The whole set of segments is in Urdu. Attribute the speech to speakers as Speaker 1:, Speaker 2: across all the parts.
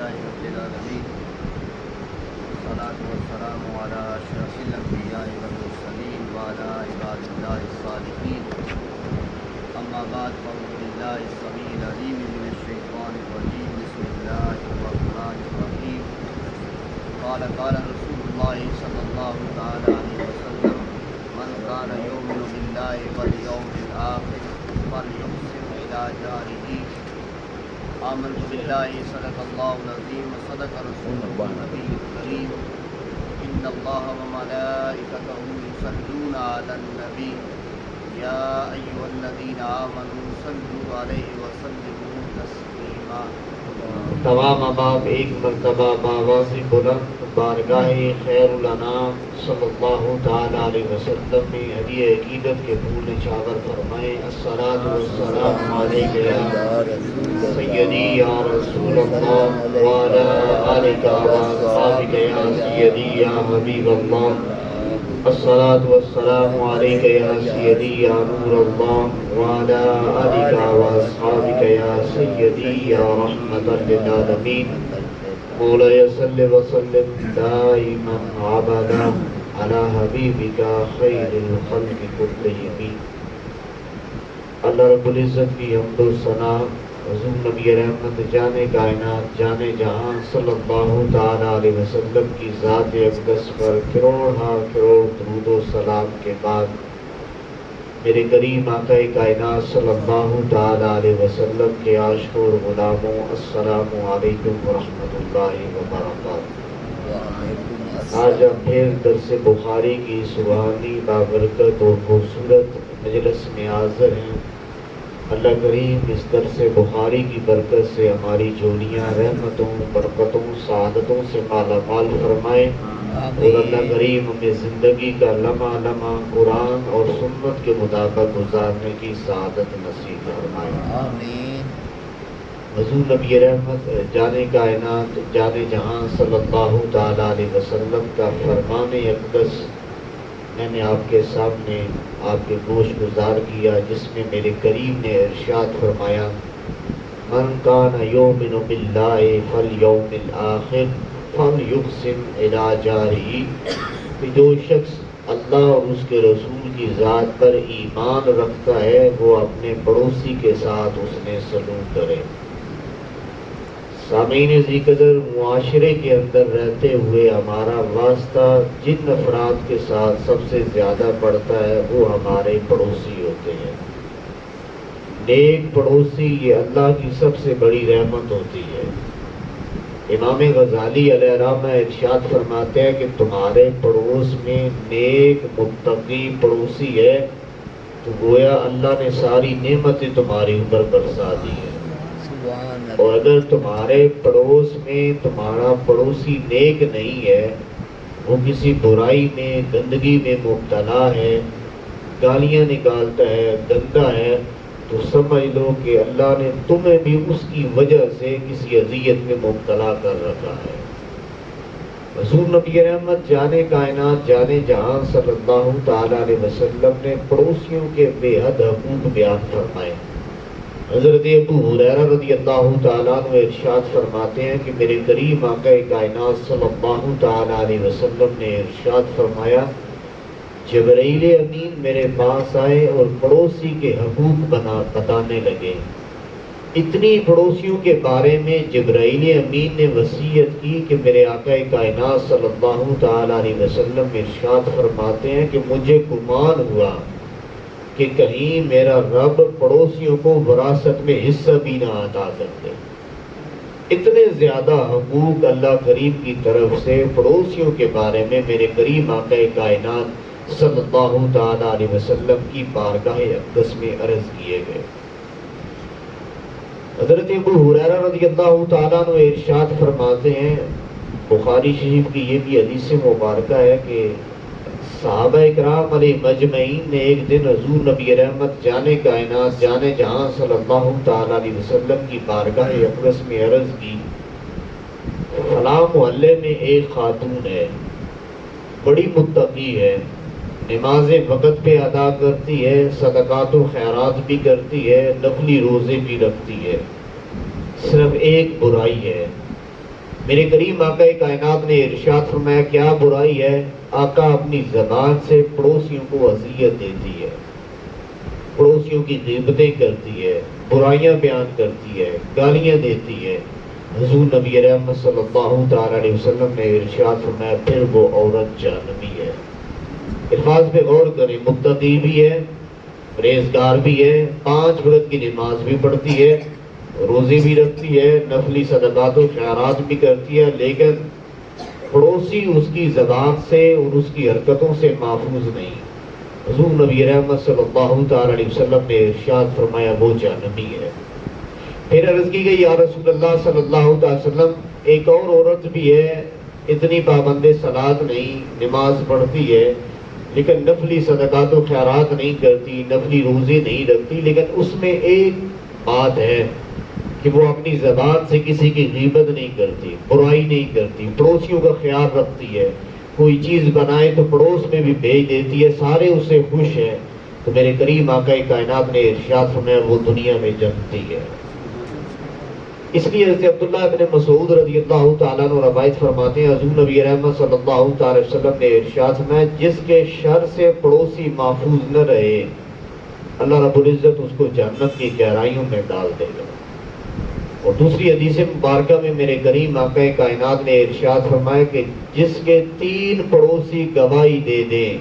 Speaker 1: لله رب العالمين والصلاة والسلام على أشرف الأنبياء والمرسلين وعلى عباد الله الصالحين أما بعد فأعوذ بالله السميع العليم من الشيطان الرجيم بسم الله الرحمن الرحيم قال رسول الله صلى الله تعالى عليه وسلم من كان يؤمن بالله واليوم الآخر فليحسن إلى جاره آمنت بالله صدق الله العظيم وصدق رسوله النبي الكريم إن الله وملائكته يصلون على النبي يا أيها الذين آمنوا صلوا عليه وسلموا تسليما
Speaker 2: تمام اباب ایک مرتبہ باواز بلند بارگاہ خیر الانام صلی اللہ تعالی علیہ وسلم میں ہدیہ عقیدت کے پھول نچھاور فرمائے الصلاۃ والسلام علیک یا سیدی یا رسول اللہ وعلی آلک واصحابک یا سیدی یا حبیب اللہ الصلاۃ والسلام علیک یا سیدی یا نور اللہ وعلی آلک واصحابک یا سیدی یا رحمت للعالمین مولاي صل وسلم دائما ابدا على حبيبك خير الخلق كلهم. اللہ رب العزت کی حمد و ثنا حضور نبی رحمت جان کائنات جان جہاں صلی اللہ تعالی علیہ وسلم کی ذات اقدس پر کروڑ درود و سلام کے بعد میرے کریم آقا کائنات صلی اللہ تعالی علیہ وسلم کے عاشق اور غلاموں السلام علیکم ورحمۃ اللہ وبرکاتہ. آج ہم پھر درس بخاری کی سبحانی بابرکت اور خوبصورت مجلس میں حاضر ہیں. اللہ کریم اس درس بخاری کی برکت سے ہماری جوڑیاں رحمتوں برکتوں سعادتوں سے مالا مال فرمائے اور اللہ کریم ہمیں زندگی کا لمحہ لمحہ قرآن اور سنت کے مطابق گزارنے کی سعادت نصیب فرمائے. حضور نبی رحمت جان کائنات جان جہاں صلی اللہ تعالی علیہ وسلم کا فرمان اقدس میں نے آپ کے سامنے آپ کے گوش گزار کیا، جس میں میرے کریم نے ارشاد فرمایا من کان یؤمن باللہ فالیوم الآخر فلیحسن الی جارہ، کہ جو شخص اللہ اور اس کے رسول کی ذات پر ایمان رکھتا ہے وہ اپنے پڑوسی کے ساتھ اس نے سلوک کرے. سامعین ذی قدر، معاشرے کے اندر رہتے ہوئے ہمارا واسطہ جن افراد کے ساتھ سب سے زیادہ پڑتا ہے وہ ہمارے پڑوسی ہوتے ہیں. نیک پڑوسی یہ اللہ کی سب سے بڑی رحمت ہوتی ہے. امام غزالی علیہ الرحمہ ارشاد فرماتے ہیں کہ تمہارے پڑوس میں نیک متقی پڑوسی ہے تو گویا اللہ نے ساری نعمتیں تمہاری اوپر برسا دی ہیں. اور اگر تمہارے پڑوس میں تمہارا پڑوسی نیک نہیں ہے، وہ کسی برائی میں گندگی میں مبتلا ہے، گالیاں نکالتا ہے، گندا ہے، تو سمجھ لو کہ اللہ نے تمہیں بھی اس کی وجہ سے کسی اذیت میں مبتلا کر رکھا ہے. حضور نبی رحمت جان کائنات جان جہاں صلی اللہ تعالی علیہ وسلم نے پڑوسیوں کے بے حد حقوق بیان فرمائے. حضرت ابو ہریرہ رضی اللہ تعالیٰ عنہ ارشاد فرماتے ہیں کہ میرے کریم آقا کائنات صلی اللہ تعالی علیہ وسلم نے ارشاد فرمایا جبرائیل امین میرے پاس آئے اور پڑوسی کے حقوق بتانے لگے. اتنی پڑوسیوں کے بارے میں جبرائیل امین نے وصیت کی کہ میرے آقا کائنات صلی اللہ تعالی علیہ وسلم ارشاد فرماتے ہیں کہ مجھے گمان ہوا کہ کہیں میرا رب پڑوسیوں کو وراثت میں حصہ بھی نہ عطا کر دے. اتنے زیادہ حقوق اللہ کریم کی طرف سے پڑوسیوں کے بارے میں میرے کریم آقا کائنات صلی اللہ تعالی علیہ وسلم کی بارگاہ اقدس میں عرض کیے گئے. حضرت ابو ہریرہ رضی اللہ تعالیٰ عنہ ارشاد فرماتے ہیں، بخاری شریف کی یہ بھی حدیث مبارکہ ہے کہ صحابہ اکرام علیہ مجمعین نے ایک دن حضور نبی رحمت جان کائنات جان جہاں صلی اللہ تعالی علیہ وسلم کی بارگاہ اقدس میں عرض کی فلاں محلے میں ایک خاتون ہے، بڑی متقی ہے، نماز وقت پہ ادا کرتی ہے، صدقات و خیرات بھی کرتی ہے، نفلی روزے بھی رکھتی ہے، صرف ایک برائی ہے میرے کریم آقا کائنات نے ارشاد فرمایا کیا برائی ہے؟ آقا اپنی زبان سے پڑوسیوں کو اذیت دیتی ہے، پڑوسیوں کی غیبتیں کرتی ہے، برائیاں بیان کرتی ہے، گالیاں دیتی ہے۔ حضور نبی رحمت صلی اللہ تعالی علیہ وسلم نے ارشاد فرمایا پھر وہ عورت جہنمی ہے۔ الفاظ پہ غور کریں، متقی بھی ہے، پرہیزگار بھی ہے، 5 وقت کی نماز بھی پڑھتی ہے، روزے بھی رکھتی ہے، نفلی صدقات و خیرات بھی کرتی ہے، لیکن پڑوسی اس کی زبان سے اور اس کی حرکتوں سے محفوظ نہیں۔ حضور نبی رحمت صلی اللہ تعالی علیہ وسلم نے ارشاد فرمایا وہ جہنمی ہے۔ پھر عرض کی گئی یا رسول اللہ صلی اللہ تعالی وسلم ایک اور عورت بھی ہے، اتنی پابند صلاۃ نہیں، نماز پڑھتی ہے لیکن نفلی صدقات و خیرات نہیں کرتی، نفلی روزے نہیں رکھتی، لیکن اس میں ایک بات ہے کہ وہ اپنی زبان سے کسی کی غیبت نہیں کرتی، برائی نہیں کرتی، پڑوسیوں کا خیال رکھتی ہے، کوئی چیز بنائے تو پڑوس میں بھی بھیج دیتی ہے، سارے اس سے خوش ہیں۔ تو میرے کریم آقا کائنات نے ارشاد فرمایا وہ دنیا میں جنتی ہے۔ اس لیے حضرت عبداللہ ابن مسعود رضی اللہ تعالیٰ عنہ روایت فرماتے ہیں حضور نبی رحمت صلی اللہ تعالی وسلم نے ارشاد فرمایا جس کے شر سے پڑوسی محفوظ نہ رہے اللہ رب العزت اس کو جنت کی گہرائیوں میں ڈال دے گا۔ اور دوسری حدیث مبارکہ میں میرے کریم آقا کائنات نے ارشاد فرمایا کہ جس کے 3 پڑوسی گواہی دے دیں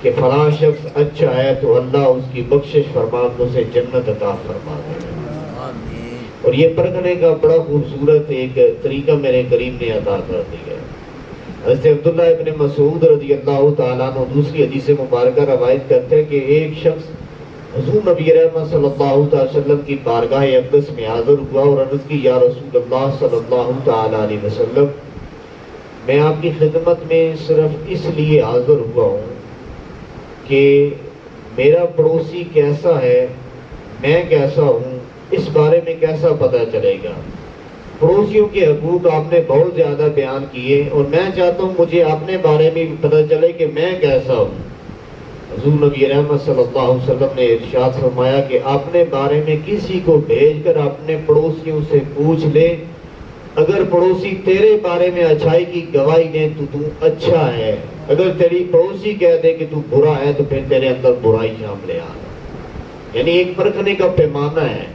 Speaker 2: کہ فلاں شخص اچھا ہے تو اللہ اس کی بخشش فرما کے اسے جنت عطا فرما دے گا۔ اور یہ پرکھنے کا بڑا خوبصورت ایک طریقہ میرے کریم نے عطا کر دیا ہے۔ حضرت عبداللہ ابن مسعود رضی اللہ تعالیٰ عنہ دوسری حدیث مبارکہ روایت کرتے ہیں کہ ایک شخص حضور نبی رحمت صلی اللہ تعالی وسلم کی بارگاہ اقدس میں حاضر ہوا اور عرض کی یا رسول اللہ صلی اللہ تعالی علیہ وسلم میں آپ کی خدمت میں صرف اس لیے حاضر ہوا ہوں کہ میرا پڑوسی کیسا ہے، میں کیسا ہوں، اس بارے میں کیسا پتہ چلے گا؟ پڑوسیوں کے حقوق آپ نے بہت زیادہ بیان کیے اور میں چاہتا ہوں مجھے اپنے بارے میں بھی پتہ چلے کہ میں کیسا ہوں۔ حضور نبی رحمت صلی اللہ علیہ وسلم نے ارشاد فرمایا کہ اپنے بارے میں کسی کو بھیج کر اپنے پڑوسیوں سے پوچھ لے، اگر پڑوسی تیرے بارے میں اچھائی کی گواہی دیں تو اچھا ہے، اگر تیری پڑوسی کہہ دے کہ تو برا ہے تو پھر تیرے اندر برائی شامل آ۔ یعنی ایک پرکھنے کا پیمانہ ہے۔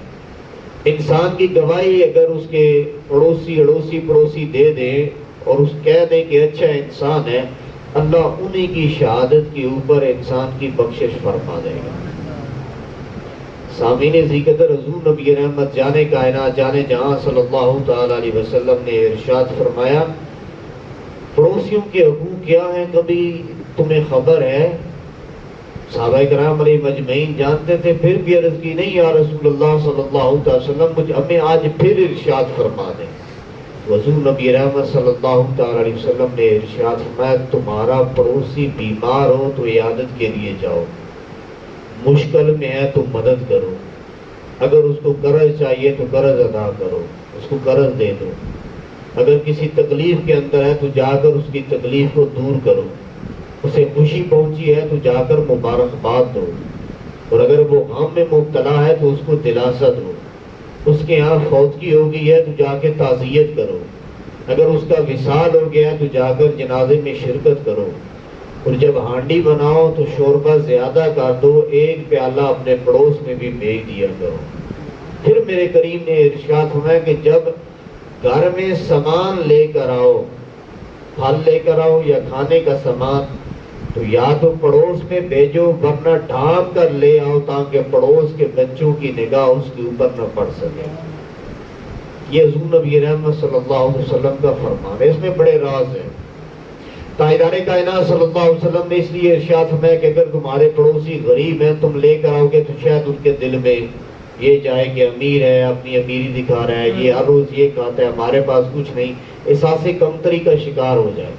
Speaker 2: انسان کی گواہی اگر اس کے پڑوسی دے دے اور اس کہہ دے کہ اچھا انسان ہے، اللہ انہی کی شہادت کے اوپر انسان کی بخشش فرما دے گا۔ سامعین ذکر حضور نبی رحمت جانے کائنات جانے جہاں صلی اللہ تعالی علیہ وسلم نے ارشاد فرمایا پڑوسیوں کے حقوق کیا ہیں کبھی تمہیں خبر ہے؟ صحابہ کرام علیہ مجمعین جانتے تھے، پھر بھی عرض کی نہیں یا رسول اللہ صلی اللہ تعالی وسلم مجھ ہمیں آج پھر ارشاد فرما دیں۔ حضور نبی رحمت صلی اللہ تعالی علیہ وسلم نے ارشاد فرمایا تمہارا پڑوسی بیمار ہو تو عیادت کے لیے جاؤ، مشکل میں ہے تو مدد کرو، اگر اس کو قرض چاہیے تو قرض ادا کرو، اس کو قرض دے دو، اگر کسی تکلیف کے اندر ہے تو جا کر اس کی تکلیف کو دور کرو، اسے خوشی پہنچی ہے تو جا کر مبارکباد دو، اور اگر وہ غم میں مبتلا ہے تو اس کو دلاسا دو، اس کے ہاں فوتگی ہو گئی ہے تو جا کے تعزیت کرو، اگر اس کا وصال ہو گیا ہے تو جا کر جنازے میں شرکت کرو، اور جب ہانڈی بناؤ تو شوربہ زیادہ کر دو، ایک پیالہ اپنے پڑوس میں بھی بھیج دیا کرو۔ پھر میرے کریم نے ارشاد فرمایا کہ جب گھر میں سامان لے کر آؤ، پھل لے کر آؤ یا کھانے کا سامان، تو یا تو پڑوس میں بھیجو ورنہ ڈھانپ کر لے آؤ تاکہ پڑوس کے بچوں کی نگاہ اس کے اوپر نہ پڑ سکے۔ یہ حضور نبی رحمت صلی اللہ علیہ وسلم کا فرمان ہے، اس میں بڑے راز ہیں۔ تاجدار کائنات صلی اللہ علیہ وسلم نے اس لیے ارشاد فرمایا کہ اگر تمہارے پڑوسی غریب ہیں تم لے کر آؤ گے تو شاید ان کے دل میں یہ جائے کہ امیر ہے، اپنی امیری دکھا رہا ہے، یہ ہر روز یہ کہتا ہے ہمارے پاس کچھ نہیں، احساس کمتری کا شکار ہو جائے۔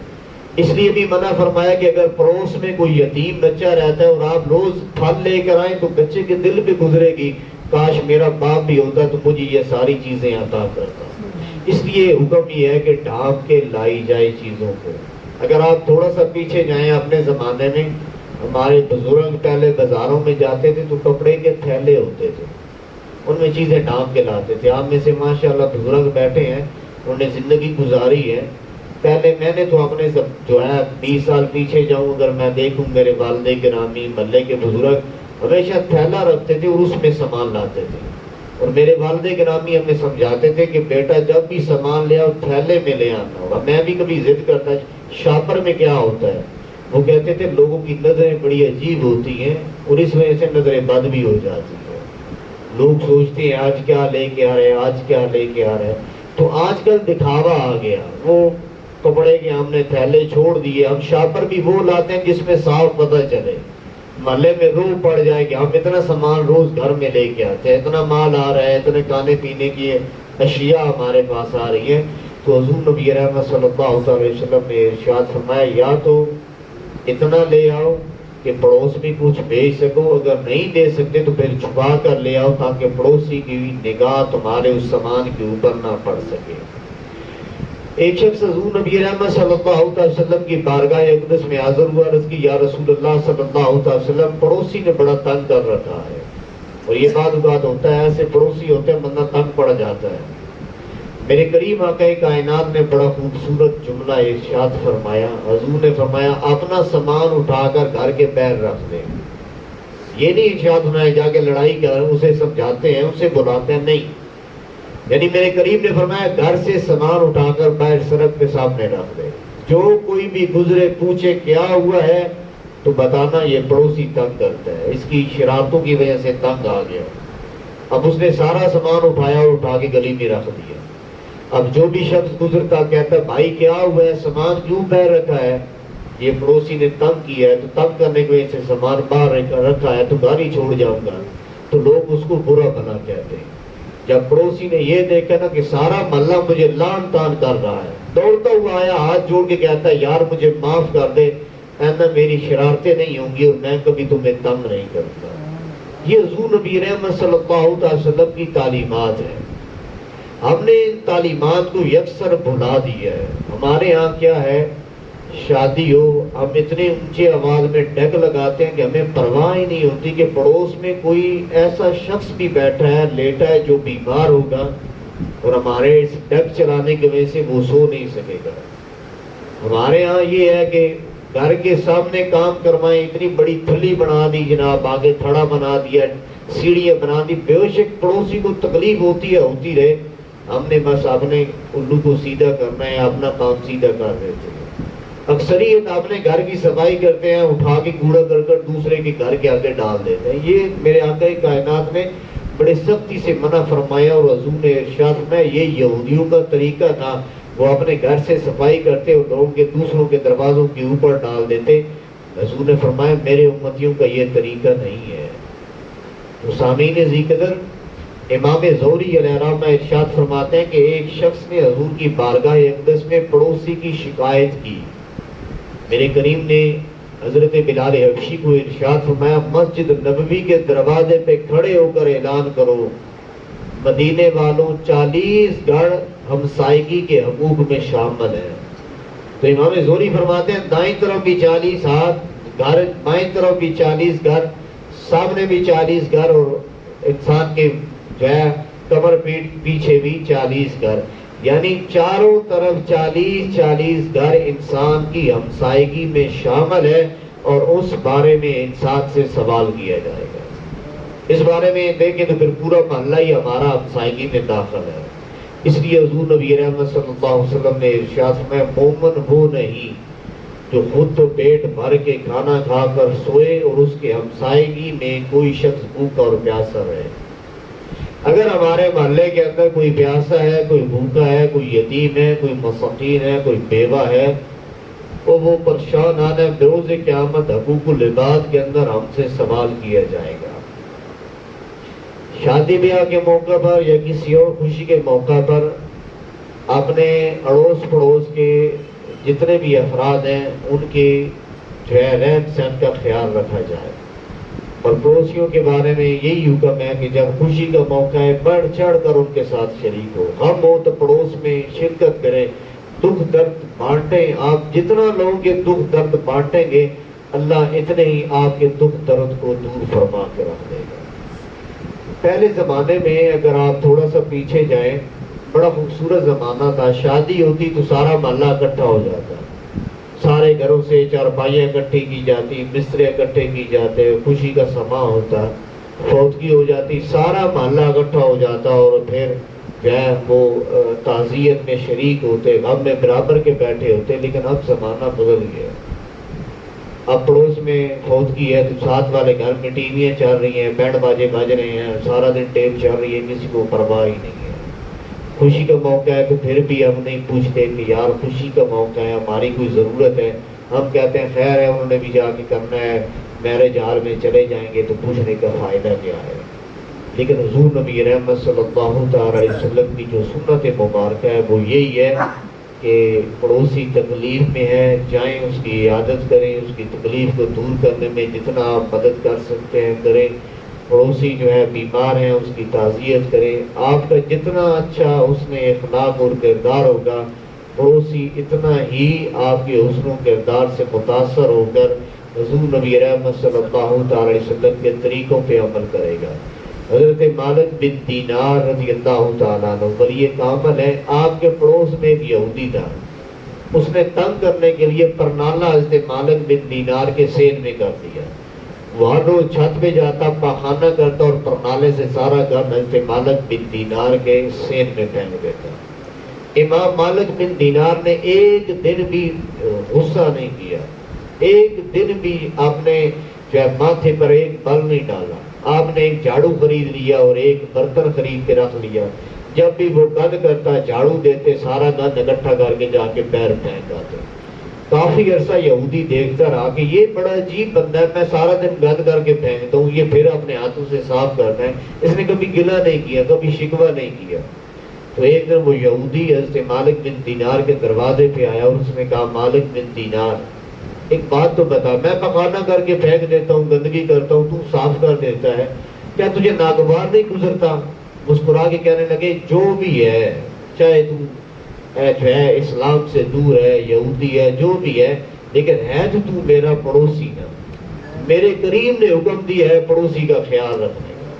Speaker 2: اس لیے بھی منع فرمایا کہ اگر پڑوس میں کوئی یتیم بچہ رہتا ہے اور آپ روز پھل لے کر آئیں تو بچے کے دل پہ گزرے گی کاش میرا باپ بھی ہوتا تو مجھے یہ ساری چیزیں عطا کرتا۔ اس لیے حکم یہ ہے کہ ڈھانپ کے لائی جائے چیزوں کو۔ اگر آپ تھوڑا سا پیچھے جائیں اپنے زمانے میں، ہمارے بزرگ پہلے بازاروں میں جاتے تھے تو کپڑے کے تھیلے ہوتے تھے، ان میں چیزیں ڈھانپ کے لاتے تھے۔ آپ میں سے ماشاءاللہ بزرگ بیٹھے ہیں، انہوں نے زندگی گزاری ہے. پہلے میں نے تو اپنے جو ہے 20 سال پیچھے جاؤں اگر میں دیکھوں میرے والد گرامی محلے کے بزرگ ہمیشہ تھیلا رکھتے تھے اور اس میں سامان لاتے تھے. اور میرے والد گرامی ہمیں سمجھاتے تھے کہ بیٹا جب بھی سامان لے آؤ تھیلے میں لے آنا ہوگا. میں بھی کبھی ضد کرتا شاپر میں کیا ہوتا ہے. وہ کہتے تھے لوگوں کی نظریں بڑی عجیب ہوتی ہیں اور اس وجہ سے نظریں بد بھی ہو جاتی ہیں. لوگ سوچتے ہیں آج کیا لے کے آ رہے ہیں آج کیا لے کے آ رہے ہیں. تو آج کل دکھاوا آ گیا. وہ کپڑے کے ہم نے تھیلے چھوڑ دیے. ہم شاپر بھی وہ لاتے ہیں جس میں صاف پتہ چلے. محلے میں روح پڑ جائے کہ ہم اتنا سامان روز گھر میں لے کے آتے ہیں, اتنا مال آ رہا ہے, اتنے کھانے پینے کی اشیاء ہمارے پاس آ رہی ہیں. تو حضور نبی رحمت صلی اللہ علیہ وسلم نے ارشاد فرمایا یا تو اتنا لے آؤ کہ پڑوس بھی کچھ بھیج سکو, اگر نہیں دے سکتے تو پھر چھپا کر لے آؤ تاکہ پڑوسی کی نگاہ تمہارے اس سامان کے اوپر نہ پڑ سکے. ایک شخص حضور نبی رحمت صلی اللہ علیہ وسلم کی بارگاہ اقدس میں حاضر ہوا, عرض کی یا رسول اللہ صلی اللہ علیہ وسلم پڑوسی نے بڑا تنگ کر رکھا ہے. اور یہ بات ہوتا ہے ایسے پڑوسی ہوتے ہیں بندہ تنگ پڑ جاتا ہے. میرے کریم آقا کائنات نے بڑا خوبصورت جملہ ارشاد فرمایا. حضور نے فرمایا اپنا سامان اٹھا کر گھر کے پیر رکھ دیں. یہ نہیں ارشاد فرمایا جا کے لڑائی کر اسے سمجھاتے ہیں اسے بلاتے ہیں, نہیں. یعنی میرے کریم نے فرمایا گھر سے سامان اٹھا کر باہر سڑک پہ سامنے رکھ دے. جو کوئی بھی گزرے پوچھے کیا ہوا ہے تو بتانا یہ پڑوسی تنگ کرتا ہے, اس کی شرارتوں کی وجہ سے تنگ آ گیا. اب اس نے سارا سامان اٹھایا اور اٹھا کے گلی میں رکھ دیا. اب جو بھی شخص گزرتا کہتا ہے بھائی کیا ہوا ہے سامان کیوں باہر رکھا ہے, یہ پڑوسی نے تنگ کیا ہے تو تنگ کرنے کی وجہ سے سامان باہر رکھا ہے تو گاڑی چھوڑ جاؤں گا. تو لوگ اس کو برا بھلا کہتے ہیں. جب پڑوسی نے یہ دیکھا نا کہ سارا محلہ مجھے لان تان کر رہا ہے, دوڑتا ہوا آیا ہاتھ جوڑ کے کہتا ہے یار مجھے معاف کر دے, ایسا میری شرارتیں نہیں ہوں گی اور میں کبھی تمہیں تنگ نہیں کرتا. یہ حضور نبی رحمت صلی اللہ علیہ وسلم کی تعلیمات ہے. ہم نے ان تعلیمات کو یکسر بھلا دیا ہے. ہمارے ہاں کیا ہے شادی ہو ہم اتنے اونچے آواز میں ڈگ لگاتے ہیں کہ ہمیں پرواہ ہی نہیں ہوتی کہ پڑوس میں کوئی ایسا شخص بھی بیٹھا ہے لیٹا ہے جو بیمار ہوگا اور ہمارے اس ڈگ چلانے کی وجہ سے وہ سو نہیں سکے گا. ہمارے ہاں یہ ہے کہ گھر کے سامنے کام کروائیں, اتنی بڑی تھلی بنا دی جناب, آگے تھڑا بنا دیا, سیڑھیاں بنا دی, بے شک پڑوسی کو تکلیف ہوتی ہے ہوتی رہے. ہم نے بس اپنے الو کو سیدھا کرنا ہے, اپنا کام سیدھا کر دیتے ہیں. اکثریت اپنے گھر کی صفائی کرتے ہیں اٹھا کے کوڑا کر دوسرے کے گھر کے آگے ڈال دیتے ہیں. یہ میرے آقا کائنات نے بڑے سختی سے منع فرمایا اور حضور نے ارشاد فرمایا یہ یہودیوں کا طریقہ تھا. وہ اپنے گھر سے صفائی کرتے اور لوگوں کے دوسروں کے دروازوں کے اوپر ڈال دیتے. حضور نے فرمایا میرے امتیوں کا یہ طریقہ نہیں ہے. تو سامعین ذی قدر امام زہری علیہ رحمہ ارشاد فرماتے ہیں کہ ایک شخص نے حضور کی بارگاہ اقدس میں پڑوسی کی شکایت کی. میرے کریم نے حضرت بلال حبشی کو ارشاد فرمایا مسجد نبوی کے دروازے پہ کھڑے ہو کر اعلان کرو مدینے والوں 40 گھر ہمسائیگی کے حقوق میں شامل ہیں. تو امام زہری فرماتے ہیں دائیں طرف بھی 40 ہاتھ گھر, بائیں طرف بھی 40 گھر, سامنے بھی 40 گھر اور انسان کے جو ہے کمر پیچھے بھی 40 گھر, یعنی چاروں طرف 40 گھر انسان کی ہمسائیگی میں شامل ہے. اور اس بارے میں انسان سے سوال کیا جائے گا. اس بارے میں دیکھیں تو پھر پورا محلہ ہی ہمارا ہمسائیگی میں داخل ہے. اس لیے حضور نبی رحمت صلی اللہ علیہ وسلم نے ارشاد فرمایا مومن وہ نہیں جو خود تو پیٹ بھر کے کھانا کھا کر سوئے اور اس کے ہمسائیگی میں کوئی شخص بھوکا اور پیاسا رہے. اگر ہمارے محلے کے اندر کوئی پیاسا ہے, کوئی بھوکا ہے, کوئی یتیم ہے, کوئی مسکین ہے, کوئی بیوہ ہے, تو وہ پریشان آنا ہے. بروز قیامت حقوق العباد کے اندر ہم سے سوال کیا جائے گا. شادی بیاہ کے موقع پر یا کسی اور خوشی کے موقع پر اپنے اڑوس پڑوس کے جتنے بھی افراد ہیں ان کے جو ہے رہن سہن کا خیال رکھا جائے. اور پڑوسیوں کے بارے میں یہی حکم ہے کہ جب خوشی کا موقع ہے بڑھ چڑھ کر ان کے ساتھ شریک ہو. غم ہو تو پڑوس میں شرکت کریں, دکھ درد بانٹیں. آپ جتنا لوگوں کے دکھ درد بانٹیں گے اللہ اتنے ہی آپ کے دکھ درد کو دور فرما کے رکھ دے گا. پہلے زمانے میں اگر آپ تھوڑا سا پیچھے جائیں بڑا خوبصورت زمانہ تھا. شادی ہوتی تو سارا محلہ اکٹھا ہو جاتا, سارے گھروں سے چارپائیاں اکٹھی کی جاتی, بسترے اکٹھے کی جاتے, خوشی کا سماں ہوتا. فوتگی ہو جاتی, سارا محلہ اکٹھا ہو جاتا اور پھر جو ہے وہ تعزیت میں شریک ہوتے, غم میں برابر کے بیٹھے ہوتے. لیکن اب زمانہ بدل گیا. اب پڑوس میں فوتگی ہے تو ساتھ والے گھر میں ٹی ویاں چل رہی ہیں, بینڈ باجے بج رہے ہیں, سارا دن ٹیپ چل رہی ہے, کسی کو پرواہ ہی نہیں ہے. خوشی کا موقع ہے تو پھر بھی ہم نہیں پوچھتے کہ یار خوشی کا موقع ہے, ہماری کوئی ضرورت ہے. ہم کہتے ہیں خیر ہے, انہوں نے بھی جا کے کرنا ہے, میرج ہال میں چلے جائیں گے تو پوچھنے کا فائدہ کیا ہے. لیکن حضور نبی رحمت صلی اللہ تعالی علیہ وسلم کی جو سنت مبارکہ ہے وہ یہی ہے کہ پڑوسی تکلیف میں ہے, جائیں اس کی عیادت کریں, اس کی تکلیف کو دور کرنے میں جتنا آپ مدد کر سکتے ہیں کریں. پڑوسی جو ہے بیمار ہیں اس کی تعزیت کریں. آپ کا جتنا اچھا اس میں اخلاق اور کردار ہوگا, پڑوسی اتنا ہی آپ کے حسن و کردار سے متاثر ہو کر حضور نبی رحمت صلی اللہ تعالی علیہ وسلم کے طریقوں پہ عمل کرے گا. حضرت مالک بن دینار رضی اللہ تعالیٰ عنہ ولی کامل ہے, آپ کے پڑوس میں ایک یہودی تھا. اس نے تنگ کرنے کے لیے پرنالہ حضرت مالک بن دینار کے سین میں کر دیا. وہاں وہ چھت پہ جاتا, پاخانہ کرتا اور پرنالے سے سارا گھر حضرت مالک بن دینار کے سین میں پھینک دیتا. امام مالک بن دینار نے ایک دن بھی غصہ نہیں کیا, ایک دن بھی آپ نے جو ہے ماتھے پر ایک بل نہیں ڈالا. آپ نے ایک جھاڑو خرید لیا اور ایک برتن خرید کے رکھ لیا. جب بھی وہ گند کرتا جھاڑو دیتے, سارا گند اکٹھا کر کے جا کے پیر پھینک آتے. کافی عرصہ یہودی دیکھتا رہا کہ یہ بڑا عجیب بندہ ہے, میں سارا دن گند کر کے پھینکتا ہوں, یہ پھر اپنے ہاتھوں سے صاف کرنا ہے. اس نے کبھی گلہ نہیں کیا, کبھی شکوہ نہیں کیا. تو ایک دن وہ یہودی حضرت مالک بن دینار کے دروازے پہ آیا اور اس نے کہا, مالک بن دینار ایک بات تو بتا, میں پخانہ کر کے پھینک دیتا ہوں, گندگی کرتا ہوں, تو صاف کر دیتا ہے, کیا تجھے ناگوار نہیں گزرتا؟ مسکرا کے کہنے لگے, جو بھی ہے, چاہے تو جو ہے اسلام سے دور ہے, یہودی ہے, جو بھی ہے, لیکن ہے تو میرا پڑوسی نا. میرے کریم نے حکم دیا ہے پڑوسی کا خیال رکھنے کا.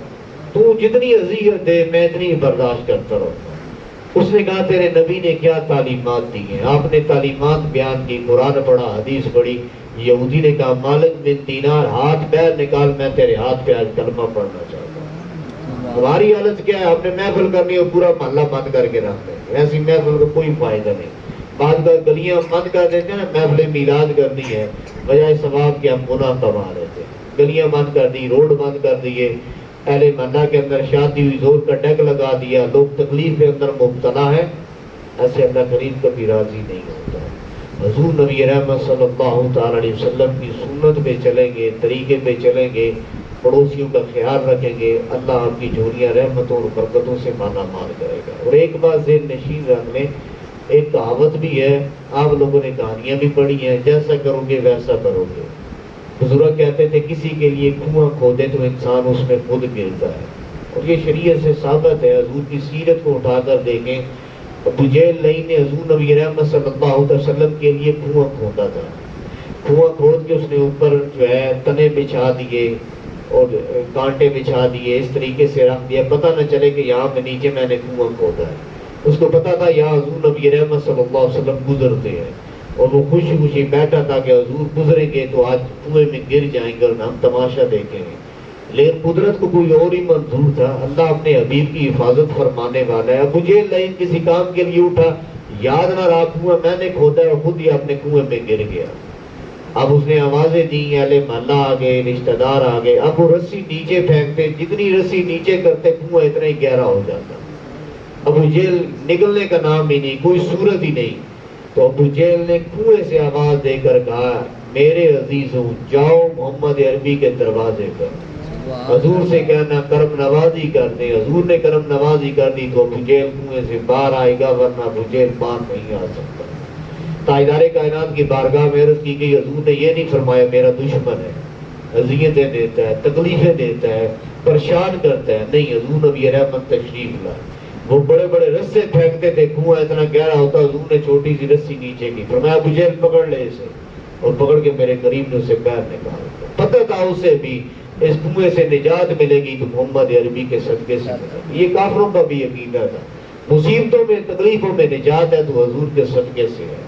Speaker 2: تو جتنی اذیت دے میں اتنی برداشت کرتا رہتا. اس نے کہا, تیرے نبی نے کیا تعلیمات دی ہیں؟ آپ نے تعلیمات بیان کی, قرآن پڑھا, حدیث پڑھی. یہودی نے کہا, مالک بن دینار ہاتھ پیر نکال, میں تیرے ہاتھ پہ آج کلمہ پڑھنا چاہتا ہوں. ہماری حالت کیا ہے, آپ نے محفل کرنی اور پورا محلہ بند کر کے رکھ دیں. ایسی محفل کا کوئی فائدہ نہیں. بعد کا گلیاں بند کر دیتے ہیں نا, محفل میلاد کرنی ہے, بجائے ثواب کے ہم گناہ کما رہے تھے. گلیاں بند کر دی, روڈ بند کر دیے, اہل محلہ کے اندر شادی ہوئی, زور کا ڈیک لگا دیا, لوگ تکلیف کے اندر مبتلا ہے. ایسے اللہ کریم کبھی راضی نہیں ہوتا. حضور نبی رحمت صلی اللہ تعالی علیہ وسلم کی سنت پہ چلیں گے, طریقے پہ چلیں گے, پڑوسیوں کا خیال رکھیں گے, اللہ آپ کی جھولیاں رحمتوں اور برکتوں سے مالا مال کرے گا. اور ایک بات ذہن نشین رکھ لیں, ایک کہاوت بھی ہے, آپ لوگوں نے کہانیاں بھی پڑھی ہیں, جیسا کرو گے ویسا کرو گے. بزرگ کہتے تھے کسی کے لیے کنواں کھودے تو انسان اس میں خود گرتا ہے, اور یہ شریعت سے ثابت ہے. حضور کی سیرت کو اٹھا کر دیکھیں, ابو جہل نہیں نے حضور نبی رحمت صلی اللہ علیہ وسلم کے لیے کنواں کھودا تھا. کنواں کھود کے اس نے اوپر جو ہے تنے بچھا دیے اور کانٹے بچھا دیے, اس طریقے سے رکھ دیا, پتہ نہ چلے کہ یہاں پہ نیچے میں نے کنواں کھودا ہے. اس کو پتا تھا یہاں حضور نبی رحمت صلی اللہ علیہ وسلم گزرتے ہیں, اور وہ خوشی خوشی بیٹھا تھا کہ حضور گزریں گے تو آج کنویں میں گر جائیں گے اور ہم تماشا دیکھیں گے. لیکن قدرت کو کوئی اور ہی منظور تھا. اللہ اپنے حبیب کی حفاظت فرمانے والا ہے. ابو جہل نہیں کسی کام کے لیے اٹھا, یاد نہ رہا کنواں میں نے کھودا ہے, اور خود ہی اپنے کنویں میں گر گیا. اب اس نے آوازیں دی, اہل محلہ آ گئے, رشتہ دار آ گئے. اب وہ رسی نیچے پھینکتے, جتنی رسی نیچے کرتے کنواں اتنا ہی گہرا ہو جاتا. ابو جہل نکلنے کا نام ہی نہیں, کوئی صورت ہی نہیں. تو ابو جہل نے کنویں سے آواز دے کر کہا, میرے عزیزوں جاؤ محمد عربی کے دروازے پر, حضور سے کہنا کرم نوازی کر دیں. حضور نے کرم نوازی کر دی تو ابو جہل کنویں سے باہر آئے گا, ورنہ ابو جہل باہر نہیں آ سکتا. تاجدار کائنات کی بارگاہ میں عرض کی گئی, حضور نے یہ نہیں فرمایا میرا دشمن ہے, اذیتیں دیتا ہے, تکلیفیں دیتا ہے, پریشان کرتا ہے. نہیں, حضور نبی رحمت تشریف لائے. وہ بڑے بڑے رسے پھینکتے تھے, کنواں اتنا گہرا ہوتا, حضور نے چھوٹی سی رسی نیچے کی, فرمایا ابو جہل پکڑ لے اسے, اور پکڑ کے میرے قریب نے اسے پیر نکال. پتہ تھا اسے بھی اس کنویں سے نجات ملے گی تو محمد عربی کے صدقے سے. یہ کافروں کا بھی عقیدہ تھا, مصیبتوں میں تکلیفوں میں نجات ہے تو حضور کے صدقے سے ہے۔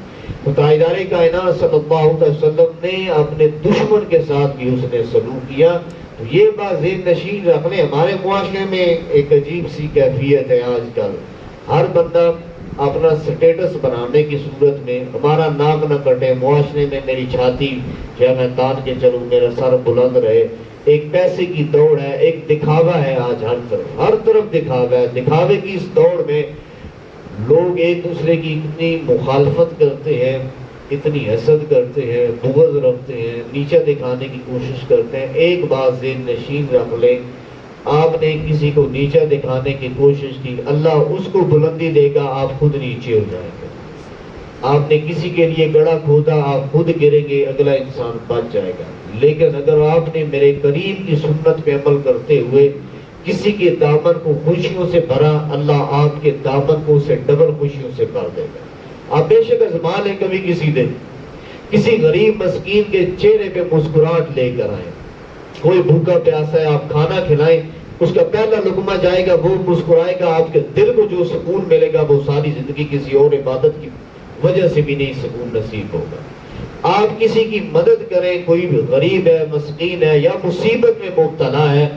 Speaker 2: تو تاجدار کائنات صلی اللہ علیہ وسلم نے اپنے دشمن کے ساتھ بھی اس نے سلوک کیا۔ تو یہ بات ذہن نشین رکھ لیں، ہمارے معاشرے میں ایک عجیب سی کیفیت ہے آج کل، ہر بندہ اپنا سٹیٹس بنانے کی صورت میں ہمارا نام نہ کٹے، معاشرے میں میری چھاتی جو ہے میں تان کے چلوں، میرا سر بلند رہے، ایک پیسے کی دوڑ ہے، ایک دکھاوا ہے، آج ہر طرف دکھاوا ہے۔ دکھاوے کی اس دوڑ میں لوگ ایک دوسرے کی اتنی مخالفت کرتے ہیں، اتنی حسد کرتے ہیں، بغض رکھتے ہیں، نیچا دکھانے کی کوشش کرتے ہیں۔ ایک بات ذہن نشین رکھ لیں، آپ نے کسی کو نیچا دکھانے کی کوشش کی، اللہ اس کو بلندی دے گا، آپ خود نیچے ہو جائیں گے۔ آپ نے کسی کے لیے گڑھا کھودا، آپ خود گریں گے، اگلا انسان بچ جائے گا۔ لیکن اگر آپ نے میرے کریم کی سنت پہ عمل کرتے ہوئے کسی کے دامن کو خوشیوں سے بھرا، اللہ آپ کے دامن کو اسے ڈبل خوشیوں سے بھر دے گا۔ آپ بے شک آزما لیں کبھی کسی دن، کسی غریب مسکین کے چہرے پہ مسکراہٹ لے کر آئیں۔ کوئی بھوکا پیاسا ہے، آپ کھانا کھلائیں، اس کا پہلا لقمہ جائے گا، وہ مسکرائے گا، آپ کے دل کو جو سکون ملے گا وہ ساری زندگی کسی اور عبادت کی وجہ سے بھی نہیں سکون نصیب ہوگا۔ آپ کسی کی مدد کریں، کوئی غریب ہے، مسکین ہے یا مصیبت میں مبتلا ہے،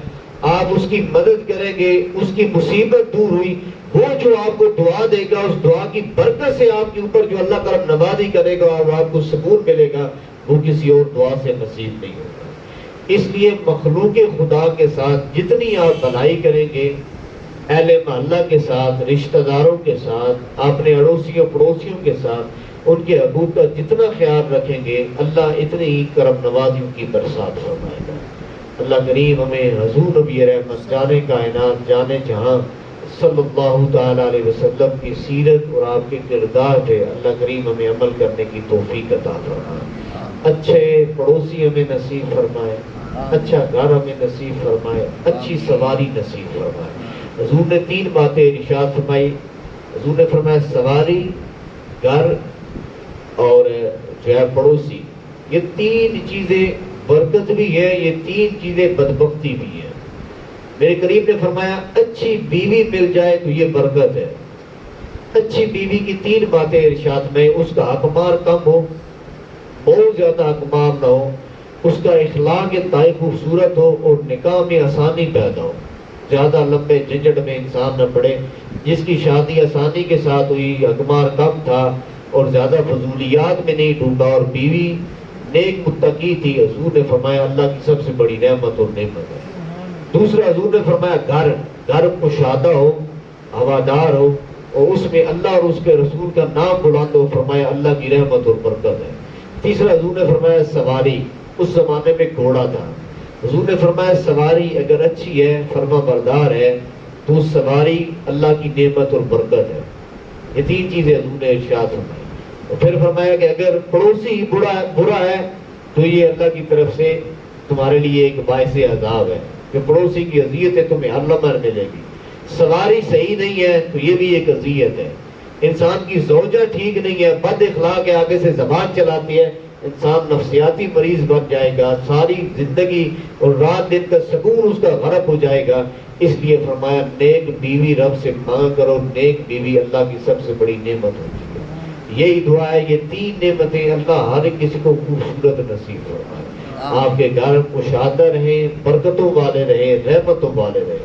Speaker 2: آپ اس کی مدد کریں گے، اس کی مصیبت دور ہوئی، وہ جو آپ کو دعا دے گا، اس دعا کی برکت سے آپ کے اوپر جو اللہ کرم نوازی کرے گا اور آپ کو سکون ملے گا، وہ کسی اور دعا سے نصیب نہیں ہوگا۔ اس لیے مخلوق خدا کے ساتھ جتنی آپ بھلائی کریں گے، اہل محلہ کے ساتھ، رشتہ داروں کے ساتھ، اپنے اڑوسیوں پڑوسیوں کے ساتھ ان کے حقوق کا جتنا خیال رکھیں گے، اللہ اتنی ہی کرم نوازیوں کی برسات فرمائے گا۔ اللہ کریم ہمیں حضور نبی رحمت جانے کائنات جانے جہاں صلی اللہ تعالیٰ علیہ وسلم کی سیرت اور آپ کے کردار پہ اللہ کریم ہمیں عمل کرنے کی توفیق عطا فرمائے۔ اچھے پڑوسی ہمیں نصیب فرمائے، اچھا گھر ہمیں نصیب فرمائے، اچھی سواری نصیب فرمائے۔ حضور نے 3 باتیں ارشاد فرمائی۔ حضور نے فرمایا سواری، گھر اور جو ہے پڑوسی، یہ 3 چیزیں برکت بھی ہے، یہ 3 چیزیں بدبختی بھی ہے۔ میرے قریب نے فرمایا اچھی بیوی مل جائے تو یہ برکت ہے۔ اچھی بیوی کی 3 باتیں ارشاد میں، اس کا حقمار کم ہو، بہت زیادہ حقمار نہ ہو، اس کا اخلاق انتہائی خوبصورت ہو اور نکاح میں آسانی پیدا ہو، زیادہ لمبے جھنجٹ میں انسان نہ پڑے۔ جس کی شادی آسانی کے ساتھ ہوئی، حقمار کم تھا اور زیادہ فضولیات میں نہیں ڈوبا اور بیوی نیک متقی تھی، حضور نے فرمایا اللہ کی سب سے بڑی نعمت اور نعمت ہے۔ دوسرا حضور نے فرمایا گھر کشادہ ہو، ہوادار ہو اور اس میں اللہ اور اس کے رسول کا نام بلند ہو، فرمایا اللہ کی رحمت اور برکت ہے۔ تیسرا حضور نے فرمایا سواری، اس زمانے میں گھوڑا تھا، حضور نے فرمایا سواری اگر اچھی ہے، فرما بردار ہے، تو سواری اللہ کی نعمت اور برکت ہے۔ یہ 3 چیزیں حضور نے ارشاد فرمائی۔ اور پھر فرمایا کہ اگر پڑوسی برا ہے تو یہ اللہ کی طرف سے تمہارے لیے ایک باعث عذاب ہے کہ پڑوسی کی اذیت ہے تمہیں ہر لمحہ ملے گی۔ سواری صحیح نہیں ہے تو یہ بھی ایک اذیت ہے۔ انسان کی زوجہ ٹھیک نہیں ہے، بد اخلاق ہے، آگے سے زبان چلاتی ہے، انسان نفسیاتی مریض بن جائے گا، ساری زندگی اور رات دن کا سکون اس کا غرق ہو جائے گا۔ اس لیے فرمایا نیک بیوی رب سے مانگ کرو، نیک بیوی اللہ کی سب سے بڑی نعمت ہوتی ہے۔ یہی دعا ہے، یہ 3 نعمتیں اللہ ہر کسی کو خوبصورت نصیب فرمائے۔ آپ کے گھر کشادہ رہیں، برکتوں والے رہیں، رحمتوں والے رہیں۔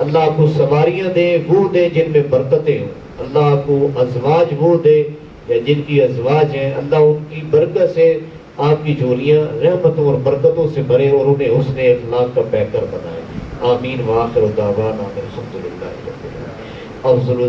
Speaker 2: اللہ آپ کو سواریاں دے، وہ دے جن میں برکتیں ہوں۔ اللہ آپ کو ازواج وہ دے یا جن کی ازواج ہیں، اللہ ان کی برکت سے آپ کی جھولیاں رحمتوں اور برکتوں سے بھرے اور انہیں حسن اخلاق کا پیکر بنائے۔ آمین وآخر دعوانا الحمدللہ رب العالمین۔